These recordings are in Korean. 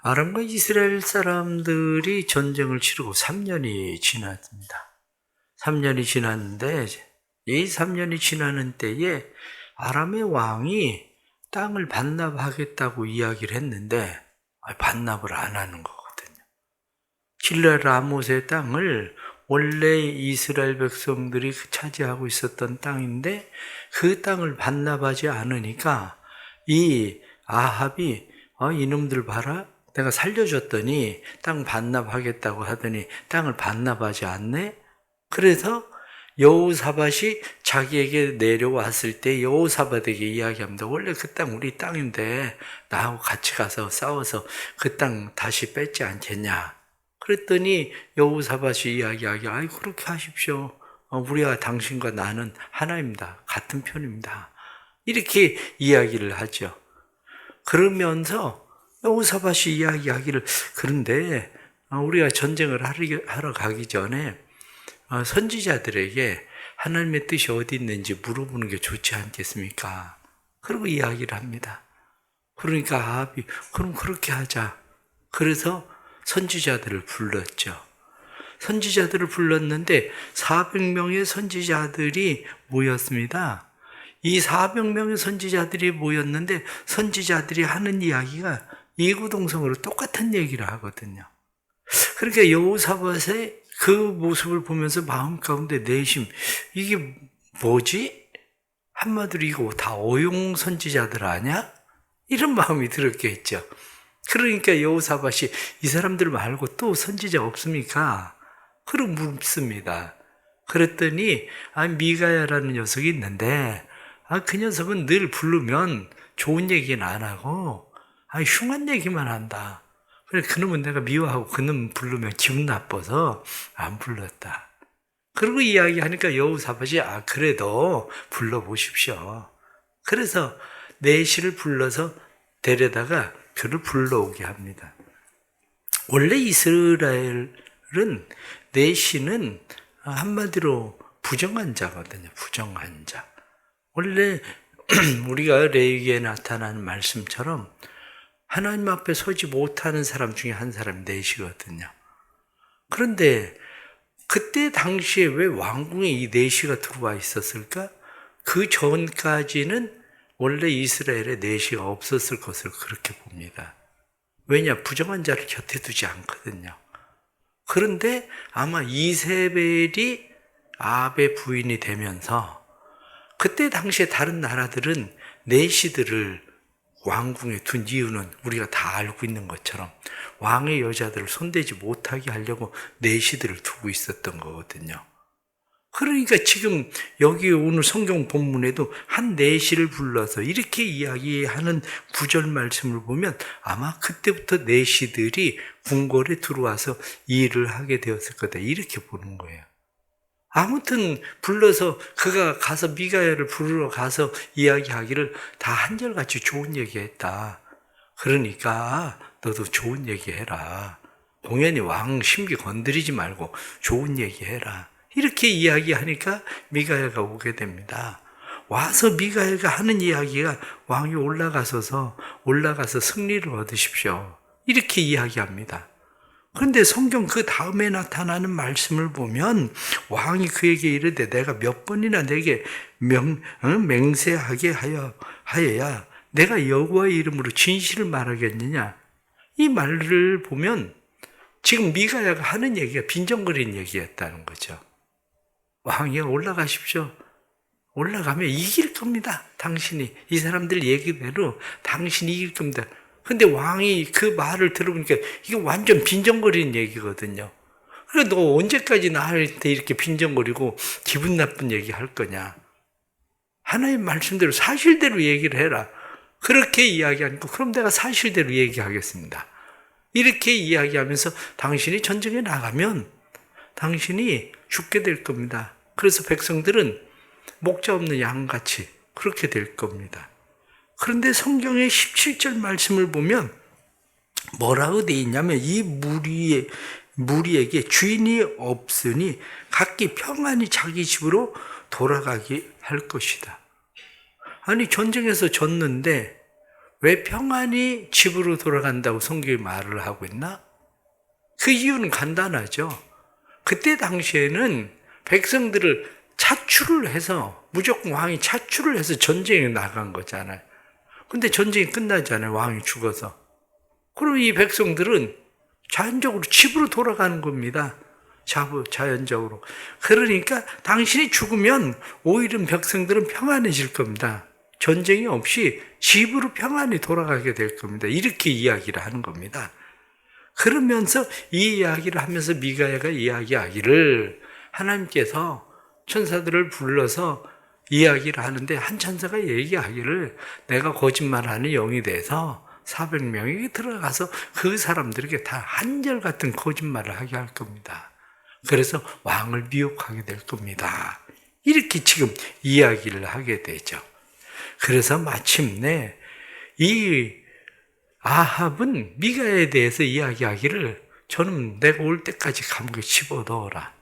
아람과 이스라엘 사람들이 전쟁을 치르고 3년이 지났습니다. 3년이 지났는데 이 3년이 지나는 때에 아람의 왕이 땅을 반납하겠다고 이야기를 했는데 반납을 안 하는 거거든요. 길르앗 라못의 땅을 원래 이스라엘 백성들이 차지하고 있었던 땅인데 그 땅을 반납하지 않으니까 이 아합이 이놈들 봐라, 내가 살려줬더니 땅 반납하겠다고 하더니 땅을 반납하지 않네? 그래서 여호사밧이 자기에게 내려왔을 때 여호사밧에게 이야기합니다. 원래 그 땅 우리 땅인데 나하고 같이 가서 싸워서 그 땅 다시 뺏지 않겠냐? 그랬더니 여호사밧이 이야기하기, 그렇게 하십시오. 우리와 당신과 나는 하나입니다. 같은 편입니다. 이렇게 이야기를 하죠. 그러면서 여호사밧이 이야기하기를, 그런데 우리가 전쟁을 하러 가기 전에 선지자들에게 하나님의 뜻이 어디 있는지 물어보는 게 좋지 않겠습니까? 그리고 이야기를 합니다. 그러니까 아합이 그럼 그렇게 하자. 그래서 선지자들을 불렀죠. 선지자들을 불렀는데 400명의 선지자들이 모였습니다. 이 400명의 선지자들이 모였는데 선지자들이 하는 이야기가 이구동성으로 똑같은 얘기를 하거든요. 그러니까 여호사밧의 그 모습을 보면서 마음 가운데 내심, 이게 뭐지? 한마디로 이거 다 어용 선지자들 아냐? 이런 마음이 들었겠죠. 그러니까 여호사밧이 이 사람들 말고 또 선지자 없습니까? 그러고 묻습니다. 그랬더니 미가야라는 녀석이 있는데 그 녀석은 늘 부르면 좋은 얘기는 안 하고 흉한 얘기만 한다. 그래, 그놈은 내가 미워하고 그놈 부르면 기분 나빠서 안 불렀다. 그리고 이야기하니까 여호사밧이 그래도 불러보십시오. 그래서 내시를 불러서 데려다가 그를 불러오게 합니다. 원래 이스라엘은 내시는 한마디로 부정한 자거든요. 부정한 자. 원래 우리가 레위기에 나타난 말씀처럼 하나님 앞에 서지 못하는 사람 중에 한 사람이 내시거든요. 그런데 그때 당시에 왜 왕궁에 이 내시가 들어와 있었을까? 그 전까지는 원래 이스라엘에 내시가 없었을 것을 그렇게 봅니다. 왜냐? 부정한 자를 곁에 두지 않거든요. 그런데 아마 이세벨이 아합의 부인이 되면서 그때 당시에 다른 나라들은 내시들을 왕궁에 둔 이유는 우리가 다 알고 있는 것처럼 왕의 여자들을 손대지 못하게 하려고 내시들을 두고 있었던 거거든요. 그러니까 지금 여기 오늘 성경 본문에도 한 내시를 불러서 이렇게 이야기하는 구절 말씀을 보면 아마 그때부터 내시들이 궁궐에 들어와서 일을 하게 되었을 거다, 이렇게 보는 거예요. 아무튼 불러서 그가 가서 미가야를 부르러 가서 이야기하기를 다 한결같이 좋은 얘기했다. 그러니까 너도 좋은 얘기해라. 공연히 왕 심기 건드리지 말고 좋은 얘기해라. 이렇게 이야기하니까 미가야가 오게 됩니다. 와서 미가야가 하는 이야기가 왕이 올라가서 승리를 얻으십시오. 이렇게 이야기합니다. 그런데 성경 그 다음에 나타나는 말씀을 보면 왕이 그에게 이르되 내가 몇 번이나 내게 맹세하게 하여야 내가 여호와의 이름으로 진실을 말하겠느냐. 이 말을 보면 지금 미가야가 하는 얘기가 빈정거리는 얘기였다는 거죠. 왕이 올라가십시오. 올라가면 이길 겁니다. 당신이. 이 사람들 얘기대로 당신이 이길 겁니다. 근데 왕이 그 말을 들어보니까 이게 완전 빈정거리는 얘기거든요. 그래, 너 언제까지 나한테 이렇게 빈정거리고 기분 나쁜 얘기 할 거냐? 하나님 말씀대로 사실대로 얘기를 해라. 그렇게 이야기하니까 그럼 내가 사실대로 얘기하겠습니다. 이렇게 이야기하면서 당신이 전쟁에 나가면 당신이 죽게 될 겁니다. 그래서 백성들은 목자 없는 양같이 그렇게 될 겁니다. 그런데 성경의 17절 말씀을 보면 뭐라고 되어 있냐면 이 무리에게 주인이 없으니 각기 평안히 자기 집으로 돌아가게 할 것이다. 아니 전쟁에서 졌는데 왜 평안히 집으로 돌아간다고 성경이 말을 하고 있나? 그 이유는 간단하죠. 그때 당시에는 백성들을 차출을 해서, 무조건 왕이 차출을 해서 전쟁에 나간 거잖아요. 근데 전쟁이 끝나잖아요. 왕이 죽어서. 그럼 이 백성들은 자연적으로 집으로 돌아가는 겁니다. 자연적으로. 그러니까 당신이 죽으면 오히려 백성들은 평안해질 겁니다. 전쟁이 없이 집으로 평안히 돌아가게 될 겁니다. 이렇게 이야기를 하는 겁니다. 그러면서 이 이야기를 하면서 미가야가 이야기하기를 하나님께서 천사들을 불러서 이야기를 하는데 한 천사가 얘기하기를 내가 거짓말하는 영이 돼서 400명이 들어가서 그 사람들에게 다 한결같은 거짓말을 하게 할 겁니다. 그래서 왕을 미혹하게 될 겁니다. 이렇게 지금 이야기를 하게 되죠. 그래서 마침내 이 아합은 미가에 대해서 이야기하기를 저는 내가 올 때까지 감옥에 집어넣어라.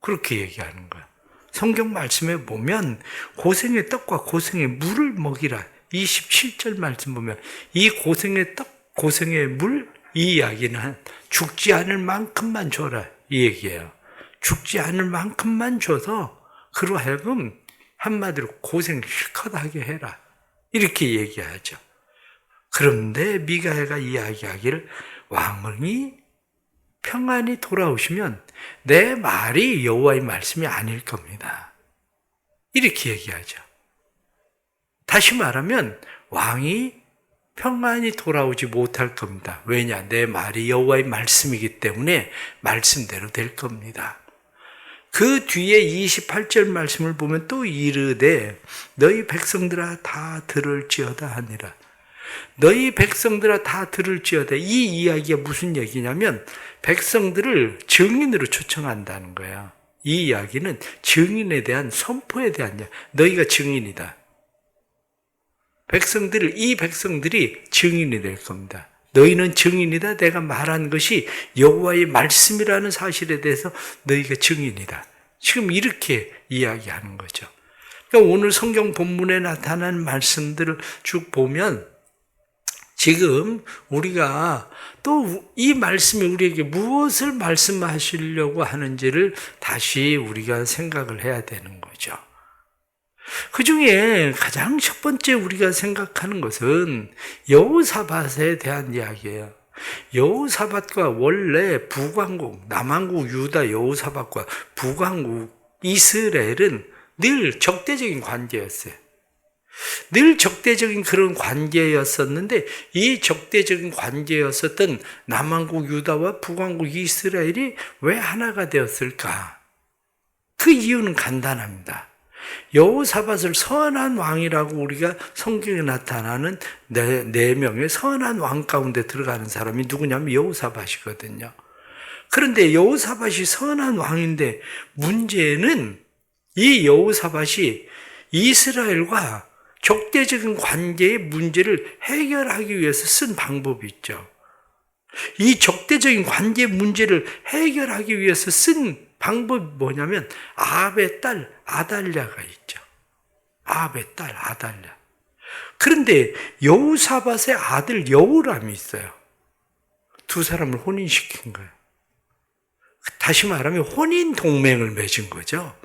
그렇게 얘기하는 거야. 성경 말씀에 보면 고생의 떡과 고생의 물을 먹이라. 27절 말씀 보면 이 고생의 떡, 고생의 물, 이 이야기는 죽지 않을 만큼만 줘라. 이 얘기예요. 죽지 않을 만큼만 줘서 그로 하여금 한마디로 고생 실컷 하게 해라. 이렇게 얘기하죠. 그런데 미가야가 이야기하기를 왕이 평안히 돌아오시면 내 말이 여호와의 말씀이 아닐 겁니다. 이렇게 얘기하죠. 다시 말하면 왕이 평안히 돌아오지 못할 겁니다. 왜냐? 내 말이 여호와의 말씀이기 때문에 말씀대로 될 겁니다. 그 뒤에 28절 말씀을 보면 또 이르되 너희 백성들아 다 들을지어다 하니라. 너희 백성들아 다 들을지어다. 이 이야기가 무슨 얘기냐면 백성들을 증인으로 초청한다는 거예요. 이 이야기는 증인에 대한 선포에 대한 이야기. 너희가 증인이다. 이 백성들이 증인이 될 겁니다. 너희는 증인이다. 내가 말한 것이 여호와의 말씀이라는 사실에 대해서 너희가 증인이다. 지금 이렇게 이야기하는 거죠. 그러니까 오늘 성경 본문에 나타난 말씀들을 쭉 보면 지금 우리가 또 이 말씀이 우리에게 무엇을 말씀하시려고 하는지를 다시 우리가 생각을 해야 되는 거죠. 그 중에 가장 첫 번째 우리가 생각하는 것은 여호사밧에 대한 이야기예요. 여호사밧과 원래 북왕국, 남왕국 유다 여호사밧과 북왕국 이스라엘은 늘 적대적인 관계였어요. 늘 적대적인 그런 관계였었는데 이 적대적인 관계였었던 남왕국 유다와 북왕국 이스라엘이 왜 하나가 되었을까? 그 이유는 간단합니다. 여호사밧을 선한 왕이라고 우리가 성경에 나타나는 네 명의 선한 왕 가운데 들어가는 사람이 누구냐면 여호사밧이거든요. 그런데 여호사밧이 선한 왕인데 문제는 이 여호사밧이 이스라엘과 적대적인 관계의 문제를 해결하기 위해서 쓴 방법이 있죠. 이 적대적인 관계 문제를 해결하기 위해서 쓴 방법이 뭐냐면 아합의 딸 아달랴가 있죠. 아합의 딸 아달랴. 그런데 여호사밧의 아들 여호람이 있어요. 두 사람을 혼인시킨 거예요. 다시 말하면 혼인 동맹을 맺은 거죠.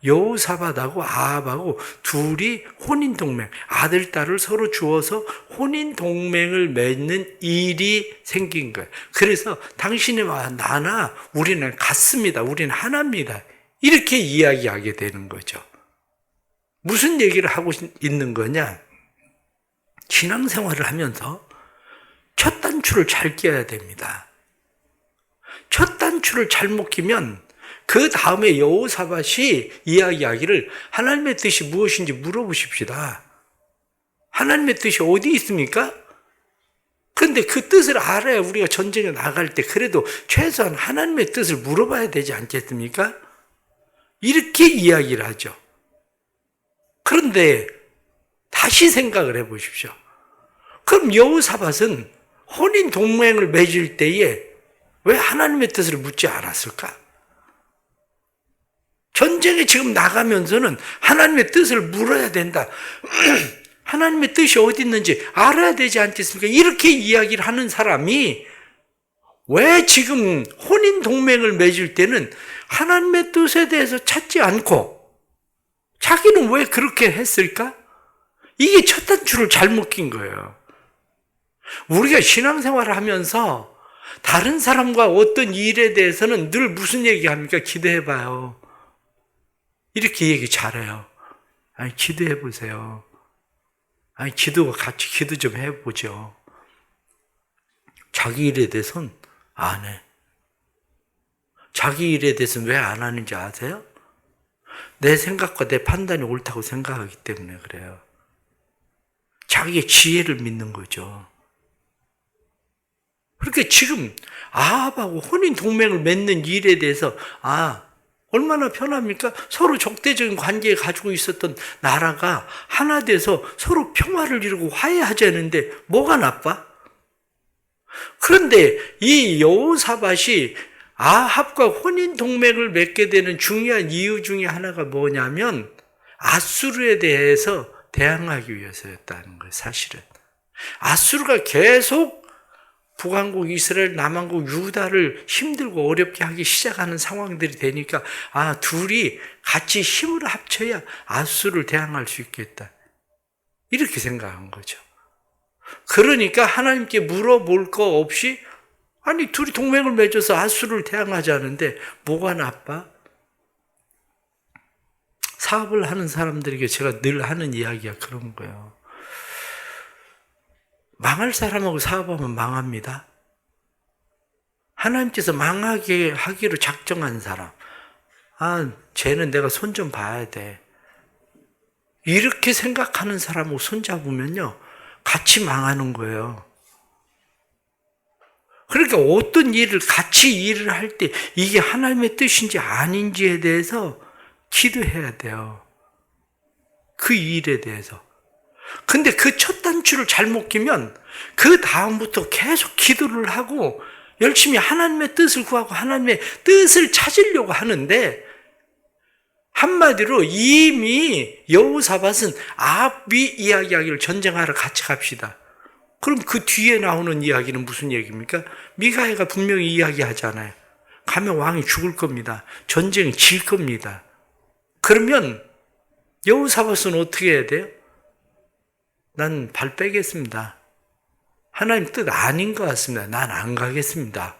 여호사밧하고 아합하고 둘이 혼인 동맹, 아들, 딸을 서로 주어서 혼인 동맹을 맺는 일이 생긴 거예요. 그래서 당신이와 나나 우리는 같습니다. 우리는 하나입니다. 이렇게 이야기하게 되는 거죠. 무슨 얘기를 하고 있는 거냐? 신앙생활을 하면서 첫 단추를 잘 끼워야 됩니다. 첫 단추를 잘못 끼면 그 다음에 여호사밧이 이야기하기를 하나님의 뜻이 무엇인지 물어보십시다. 하나님의 뜻이 어디 있습니까? 그런데 그 뜻을 알아야 우리가 전쟁에 나갈 때 그래도 최소한 하나님의 뜻을 물어봐야 되지 않겠습니까? 이렇게 이야기를 하죠. 그런데 다시 생각을 해보십시오. 그럼 여호사밧은 혼인 동맹을 맺을 때에 왜 하나님의 뜻을 묻지 않았을까? 전쟁에 지금 나가면서는 하나님의 뜻을 물어야 된다. 하나님의 뜻이 어디 있는지 알아야 되지 않겠습니까? 이렇게 이야기를 하는 사람이 왜 지금 혼인 동맹을 맺을 때는 하나님의 뜻에 대해서 찾지 않고 자기는 왜 그렇게 했을까? 이게 첫 단추를 잘못 낀 거예요. 우리가 신앙생활을 하면서 다른 사람과 어떤 일에 대해서는 늘 무슨 얘기합니까? 기도해봐요. 이렇게 얘기 잘해요. 아니, 기도해보세요. 아니, 같이 기도 좀 해보죠. 자기 일에 대해서는 안 해. 자기 일에 대해서는 왜 안 하는지 아세요? 내 생각과 내 판단이 옳다고 생각하기 때문에 그래요. 자기의 지혜를 믿는 거죠. 그렇게 지금 아합하고 혼인 동맹을 맺는 일에 대해서 얼마나 편합니까? 서로 적대적인 관계에 가지고 있었던 나라가 하나 돼서 서로 평화를 이루고 화해하자는데 뭐가 나빠? 그런데 이 여호사밧이 아합과 혼인 동맹을 맺게 되는 중요한 이유 중에 하나가 뭐냐면 아수르에 대해서 대항하기 위해서였다는 거예요, 사실은. 아수르가 계속 북왕국, 이스라엘, 남왕국, 유다를 힘들고 어렵게 하기 시작하는 상황들이 되니까 둘이 같이 힘을 합쳐야 아수르를 대항할 수 있겠다. 이렇게 생각한 거죠. 그러니까 하나님께 물어볼 거 없이 둘이 동맹을 맺어서 아수르를 대항하자는데 뭐가 나빠? 사업을 하는 사람들에게 제가 늘 하는 이야기가 그런 거예요. 망할 사람하고 사업하면 망합니다. 하나님께서 망하게 하기로 작정한 사람, 쟤는 내가 손 좀 봐야 돼. 이렇게 생각하는 사람하고 손잡으면요, 같이 망하는 거예요. 그러니까 어떤 일을 같이 일을 할 때 이게 하나님의 뜻인지 아닌지에 대해서 기도해야 돼요. 그 일에 대해서. 근데 그 첫 단추를 잘못 끼면 그 다음부터 계속 기도를 하고 열심히 하나님의 뜻을 구하고 하나님의 뜻을 찾으려고 하는데, 한마디로 이미 여호사밧은 아합이 이야기하기를 전쟁하러 같이 갑시다. 그럼 그 뒤에 나오는 이야기는 무슨 얘기입니까? 미가야가 분명히 이야기하잖아요. 가면 왕이 죽을 겁니다. 전쟁이 질 겁니다. 그러면 여호사밧은 어떻게 해야 돼요? 난 발 빼겠습니다. 하나님 뜻 아닌 것 같습니다. 난 안 가겠습니다.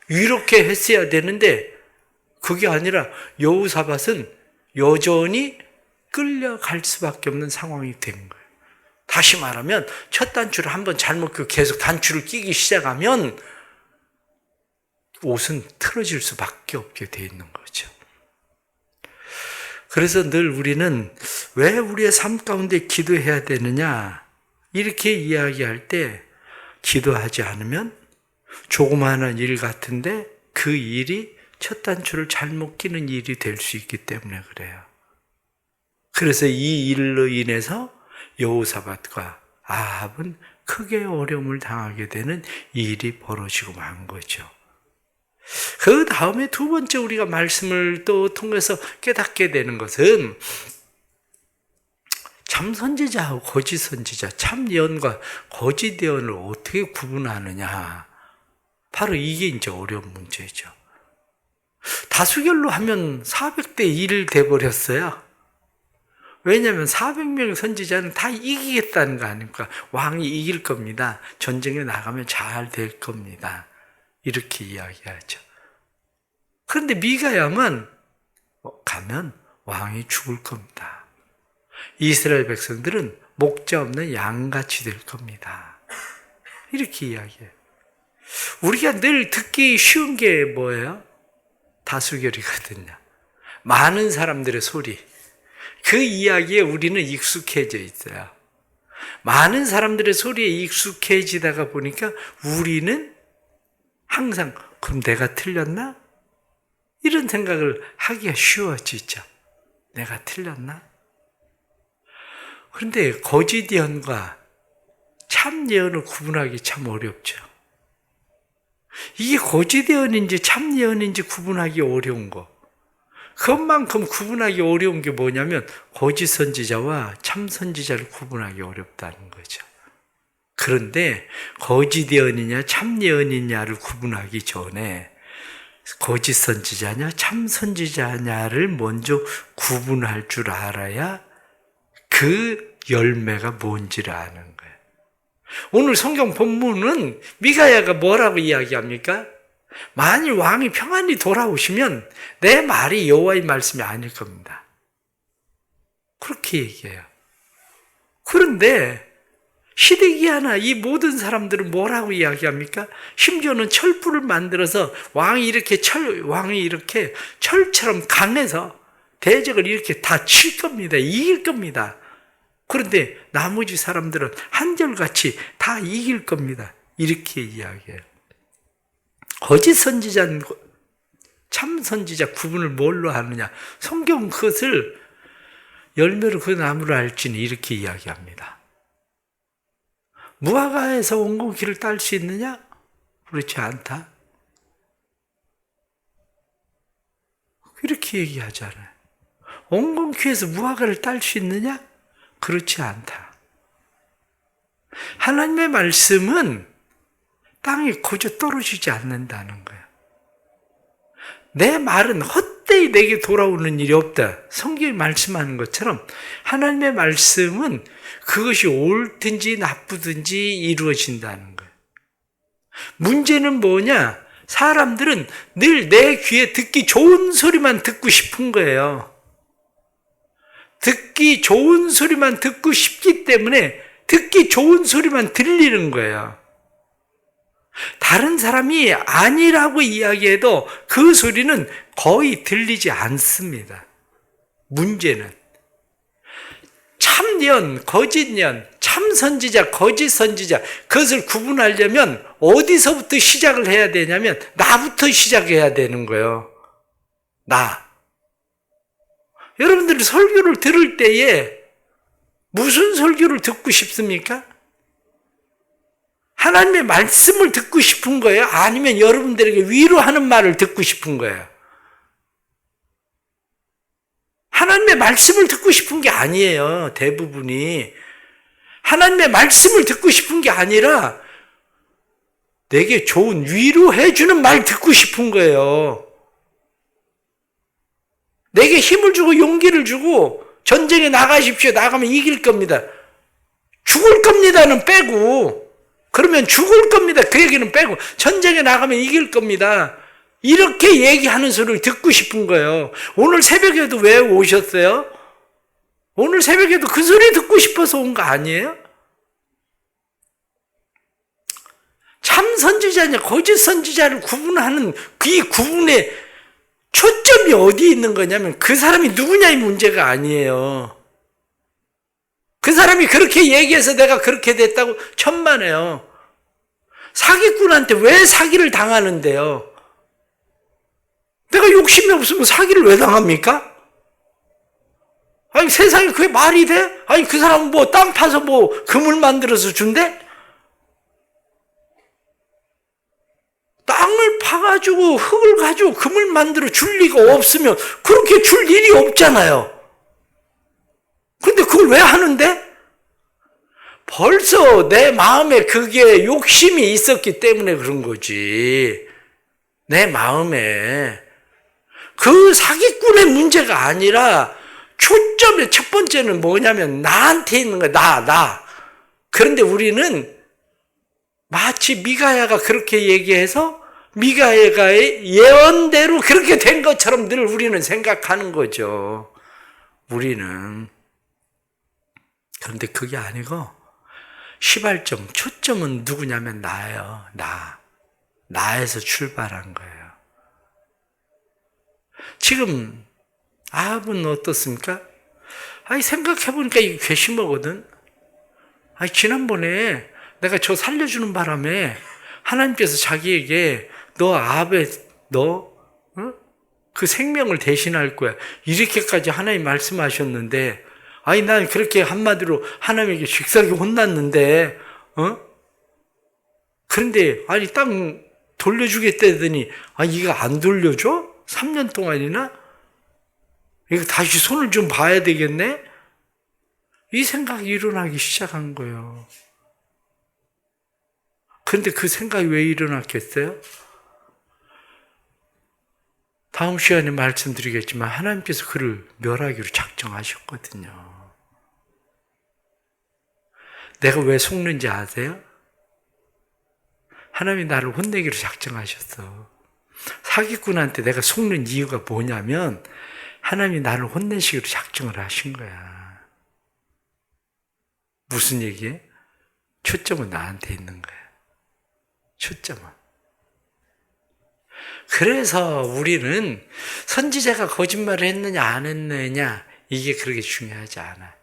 이렇게 했어야 되는데 그게 아니라 여호사밧은 여전히 끌려갈 수밖에 없는 상황이 된 거예요. 다시 말하면 첫 단추를 한번 잘못 끼고 계속 단추를 끼기 시작하면 옷은 틀어질 수밖에 없게 돼 있는 거죠. 그래서 늘 우리는 왜 우리의 삶 가운데 기도해야 되느냐, 이렇게 이야기할 때 기도하지 않으면 조그마한 일 같은데 그 일이 첫 단추를 잘못 끼는 일이 될 수 있기 때문에 그래요. 그래서 이 일로 인해서 여호사밧과 아합은 크게 어려움을 당하게 되는 일이 벌어지고 만 거죠. 그 다음에 두 번째 우리가 말씀을 또 통해서 깨닫게 되는 것은 참 선지자하고 거짓 선지자, 참 예언과 거짓 예언을 어떻게 구분하느냐. 바로 이게 이제 어려운 문제죠. 다수결로 하면 400대 1 돼버렸어요. 왜냐하면 400명의 선지자는 다 이기겠다는 거 아닙니까? 왕이 이길 겁니다. 전쟁에 나가면 잘 될 겁니다. 이렇게 이야기하죠. 그런데 미가야만 가면 왕이 죽을 겁니다. 이스라엘 백성들은 목자 없는 양같이 될 겁니다. 이렇게 이야기해요. 우리가 늘 듣기 쉬운 게 뭐예요? 다수결이거든요. 많은 사람들의 소리. 그 이야기에 우리는 익숙해져 있어요. 많은 사람들의 소리에 익숙해지다가 보니까 우리는 항상 그럼 내가 틀렸나? 이런 생각을 하기가 쉬워지죠. 내가 틀렸나? 그런데 거짓 예언과 참 예언을 구분하기 참 어렵죠. 이게 거짓 예언인지 참 예언인지 구분하기 어려운 거. 그것만큼 구분하기 어려운 게 뭐냐면 거짓 선지자와 참 선지자를 구분하기 어렵다는 거죠. 그런데 거짓 예언이냐 참 예언이냐를 구분하기 전에 거짓 선지자냐 참 선지자냐를 먼저 구분할 줄 알아야 그 열매가 뭔지를 아는 거예요. 오늘 성경 본문은 미가야가 뭐라고 이야기합니까? 만일 왕이 평안히 돌아오시면 내 말이 여호와의 말씀이 아닐 겁니다. 그렇게 얘기해요. 그런데 시드기야나 이 모든 사람들은 뭐라고 이야기합니까? 심지어는 철불을 만들어서 왕이 이렇게 철처럼 강해서 대적을 이렇게 다 칠 겁니다. 이길 겁니다. 그런데 나머지 사람들은 한결같이 다 이길 겁니다. 이렇게 이야기해요. 거짓 선지자, 참 선지자 구분을 뭘로 하느냐? 성경은 그것을 열매로 그 나무를 알지니 이렇게 이야기합니다. 무화과에서 온건키를 딸 수 있느냐? 그렇지 않다. 이렇게 얘기하잖아요. 온건키에서 무화과를 딸 수 있느냐? 그렇지 않다. 하나님의 말씀은 땅에 거저 떨어지지 않는다는 거예요. 내 말은 헛되이 내게 돌아오는 일이 없다. 성경이 말씀하는 것처럼 하나님의 말씀은 그것이 옳든지 나쁘든지 이루어진다는 거예요. 문제는 뭐냐? 사람들은 늘 내 귀에 듣기 좋은 소리만 듣고 싶은 거예요. 듣기 좋은 소리만 듣고 싶기 때문에 듣기 좋은 소리만 들리는 거예요. 다른 사람이 아니라고 이야기해도 그 소리는 거의 들리지 않습니다. 문제는 참년, 거짓년, 참선지자, 거짓 선지자 그것을 구분하려면 어디서부터 시작을 해야 되냐면 나부터 시작해야 되는 거예요. 나. 여러분들이 설교를 들을 때에 무슨 설교를 듣고 싶습니까? 하나님의 말씀을 듣고 싶은 거예요? 아니면 여러분들에게 위로하는 말을 듣고 싶은 거예요? 하나님의 말씀을 듣고 싶은 게 아니에요. 대부분이. 하나님의 말씀을 듣고 싶은 게 아니라 내게 좋은 위로해주는 말 듣고 싶은 거예요. 내게 힘을 주고 용기를 주고 전쟁에 나가십시오. 나가면 이길 겁니다. 죽을 겁니다는 빼고 그러면 죽을 겁니다. 그 얘기는 빼고 전쟁에 나가면 이길 겁니다. 이렇게 얘기하는 소리를 듣고 싶은 거예요. 오늘 새벽에도 왜 오셨어요? 오늘 새벽에도 그 소리 듣고 싶어서 온 거 아니에요? 참 선지자냐 거짓 선지자를 구분하는 이 구분의 초점이 어디 있는 거냐면 그 사람이 누구냐의 문제가 아니에요. 그 사람이 그렇게 얘기해서 내가 그렇게 됐다고 천만에요. 사기꾼한테 왜 사기를 당하는데요? 내가 욕심이 없으면 사기를 왜 당합니까? 아니 세상에 그게 말이 돼? 아니 그 사람은 뭐 땅 파서 뭐 금을 만들어서 준대? 땅을 파가지고 흙을 가지고 금을 만들어 줄 리가 없으면 그렇게 줄 일이 없잖아요. 근데 그걸 왜 하는데? 벌써 내 마음에 그게 욕심이 있었기 때문에 그런 거지. 내 마음에. 그 사기꾼의 문제가 아니라 초점의 첫 번째는 뭐냐면 나한테 있는 거야. 나. 그런데 우리는 마치 미가야가 그렇게 얘기해서 미가야의 예언대로 그렇게 된 것처럼 늘 우리는 생각하는 거죠. 우리는. 그런데 그게 아니고 시발점, 초점은 누구냐면 나예요. 나에서 출발한 거예요. 지금 아합은 어떻습니까? 아니 생각해보니까 이게 괘씸하거든. 아니 지난번에 내가 저 살려주는 바람에 하나님께서 자기에게 너 아합의 그 생명을 대신할 거야. 이렇게까지 하나님 말씀하셨는데 아니 난 그렇게 한마디로 하나님에게 직사게 혼났는데 그런데 아니 땅 돌려주겠다더니 아니 이거 안 돌려줘? 3년 동안이나? 이거 다시 손을 좀 봐야 되겠네? 이 생각이 일어나기 시작한 거예요. 그런데 그 생각이 왜 일어났겠어요? 다음 시간에 말씀드리겠지만 하나님께서 그를 멸하기로 작정하셨거든요. 내가 왜 속는지 아세요? 하나님이 나를 혼내기로 작정하셨어. 사기꾼한테 내가 속는 이유가 뭐냐면 하나님이 나를 혼내시기로 작정을 하신 거야. 무슨 얘기해? 초점은 나한테 있는 거야. 초점은. 그래서 우리는 선지자가 거짓말을 했느냐 안 했느냐 이게 그렇게 중요하지 않아.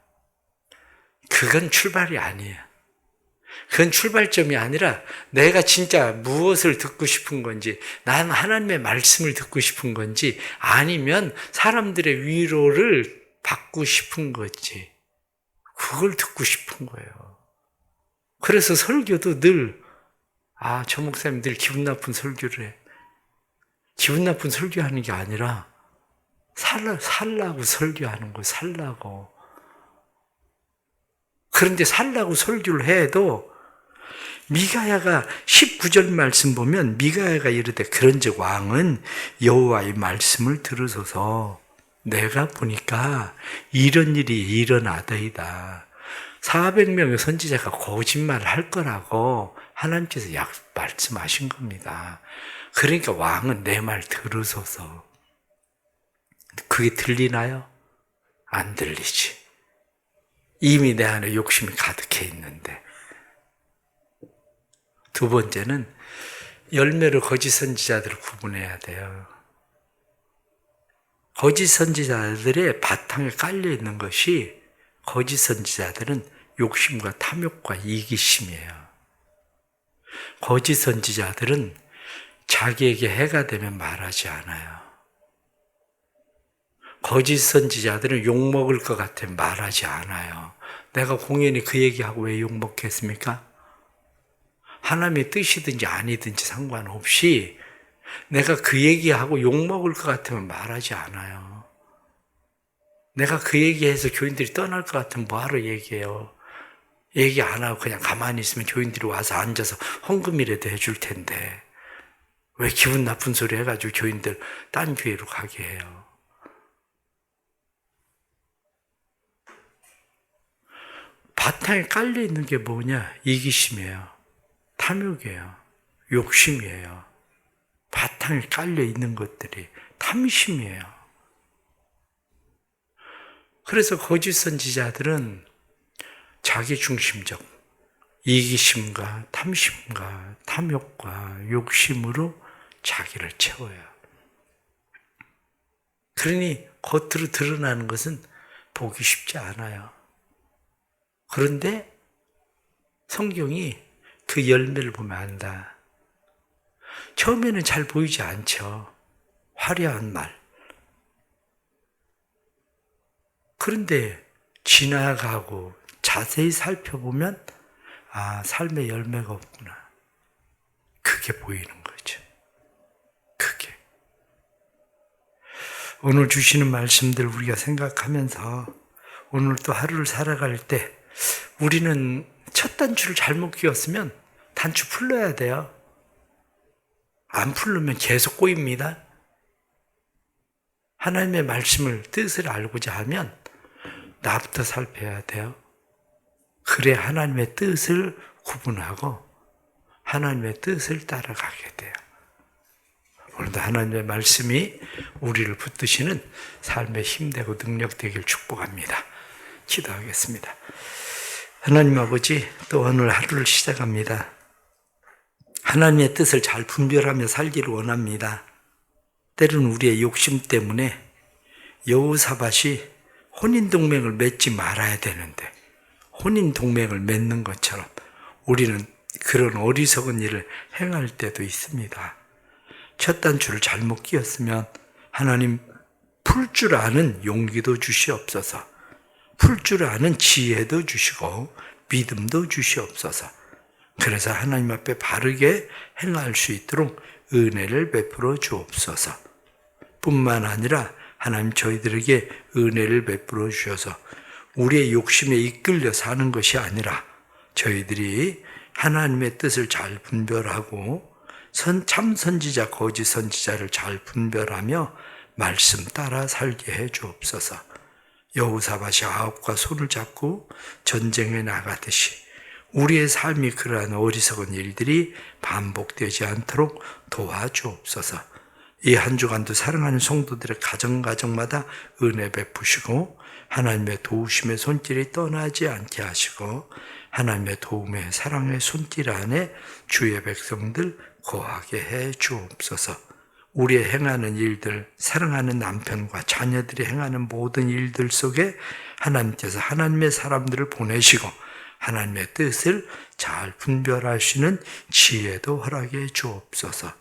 그건 출발이 아니에요. 그건 출발점이 아니라 내가 진짜 무엇을 듣고 싶은 건지, 난 하나님의 말씀을 듣고 싶은 건지, 아니면 사람들의 위로를 받고 싶은 건지, 그걸 듣고 싶은 거예요. 그래서 설교도 늘, 저 목사님 늘 기분 나쁜 설교를 해. 기분 나쁜 설교하는 게 아니라 살라고 설교하는 거, 살라고. 그런데 살라고 설교를 해도 미가야가 19절 말씀 보면 미가야가 이르되 그런즉 왕은 여호와의 말씀을 들으소서. 내가 보니까 이런 일이 일어나더이다. 400명의 선지자가 거짓말을 할 거라고 하나님께서 말씀하신 겁니다. 그러니까 왕은 내 말 들으소서. 그게 들리나요? 안 들리지. 이미 내 안에 욕심이 가득해 있는데. 두 번째는 열매로 거짓 선지자들을 구분해야 돼요. 거짓 선지자들의 바탕에 깔려 있는 것이, 거짓 선지자들은 욕심과 탐욕과 이기심이에요. 거짓 선지자들은 자기에게 해가 되면 말하지 않아요. 거짓 선지자들은 욕먹을 것 같으면 말하지 않아요. 내가 공연히 그 얘기하고 왜 욕먹겠습니까? 하나님의 뜻이든지 아니든지 상관없이 내가 그 얘기하고 욕먹을 것 같으면 말하지 않아요. 내가 그 얘기해서 교인들이 떠날 것 같으면 뭐하러 얘기해요? 얘기 안 하고 그냥 가만히 있으면 교인들이 와서 앉아서 헌금이라도 해줄 텐데 왜 기분 나쁜 소리 해가지고 교인들 딴 교회로 가게 해요? 바탕에 깔려있는 게 뭐냐? 이기심이에요. 탐욕이에요. 욕심이에요. 바탕에 깔려있는 것들이 탐심이에요. 그래서 거짓 선지자들은 자기중심적 이기심과 탐심과 탐욕과 욕심으로 자기를 채워요. 그러니 겉으로 드러나는 것은 보기 쉽지 않아요. 그런데 성경이 그 열매를 보면 안다. 처음에는 잘 보이지 않죠. 화려한 말. 그런데 지나가고 자세히 살펴보면 삶의 열매가 없구나. 그게 보이는 거죠. 그게. 오늘 주시는 말씀들 우리가 생각하면서 오늘 또 하루를 살아갈 때 우리는 첫 단추를 잘못 끼웠으면 단추 풀러야 돼요. 안 풀르면 계속 꼬입니다. 하나님의 말씀을 뜻을 알고자 하면 나부터 살펴야 돼요. 그래 하나님의 뜻을 구분하고 하나님의 뜻을 따라가게 돼요. 오늘도 하나님의 말씀이 우리를 붙드시는 삶의 힘되고 능력되길 축복합니다. 기도하겠습니다. 하나님 아버지, 또 오늘 하루를 시작합니다. 하나님의 뜻을 잘 분별하며 살기를 원합니다. 때로는 우리의 욕심 때문에 여호사밧이 혼인동맹을 맺지 말아야 되는데 혼인동맹을 맺는 것처럼 우리는 그런 어리석은 일을 행할 때도 있습니다. 첫 단추를 잘못 끼웠으면 하나님 풀 줄 아는 용기도 주시옵소서. 풀 줄 아는 지혜도 주시고 믿음도 주시옵소서. 그래서 하나님 앞에 바르게 행할 수 있도록 은혜를 베풀어 주옵소서. 뿐만 아니라 하나님 저희들에게 은혜를 베풀어 주셔서 우리의 욕심에 이끌려 사는 것이 아니라 저희들이 하나님의 뜻을 잘 분별하고 참 선지자, 거짓 선지자를 잘 분별하며 말씀 따라 살게 해 주옵소서. 여호사밧이 아합과 손을 잡고 전쟁에 나가듯이 우리의 삶이 그러한 어리석은 일들이 반복되지 않도록 도와주옵소서. 이 한 주간도 사랑하는 성도들의 가정마다 은혜 베푸시고 하나님의 도우심의 손길이 떠나지 않게 하시고 하나님의 도움의 사랑의 손길 안에 주의 백성들 거하게 해 주옵소서. 우리의 행하는 일들, 사랑하는 남편과 자녀들이 행하는 모든 일들 속에 하나님께서 하나님의 사람들을 보내시고 하나님의 뜻을 잘 분별하시는 지혜도 허락해 주옵소서.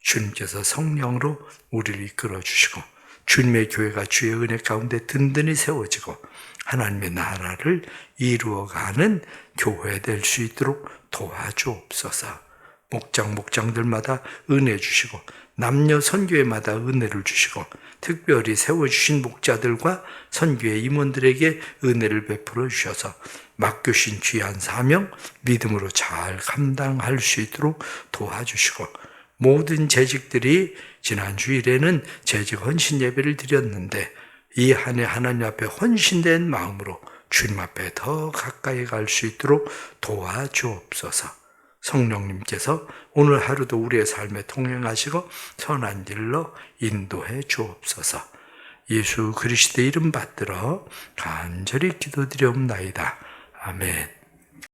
주님께서 성령으로 우리를 이끌어 주시고 주님의 교회가 주의 은혜 가운데 든든히 세워지고 하나님의 나라를 이루어가는 교회 될 수 있도록 도와주옵소서. 목장들마다 은혜 주시고 남녀 선교회마다 은혜를 주시고 특별히 세워주신 목자들과 선교회 임원들에게 은혜를 베풀어 주셔서 맡겨주신 귀한 사명 믿음으로 잘 감당할 수 있도록 도와주시고 모든 재직들이 지난 주일에는 재직 헌신 예배를 드렸는데 이 한 해 하나님 앞에 헌신된 마음으로 주님 앞에 더 가까이 갈 수 있도록 도와주옵소서. 성령님께서 오늘 하루도 우리의 삶에 통행하시고 선한 길로 인도해 주옵소서. 예수 그리스도의 이름 받들어 간절히 기도드리옵나이다. 아멘.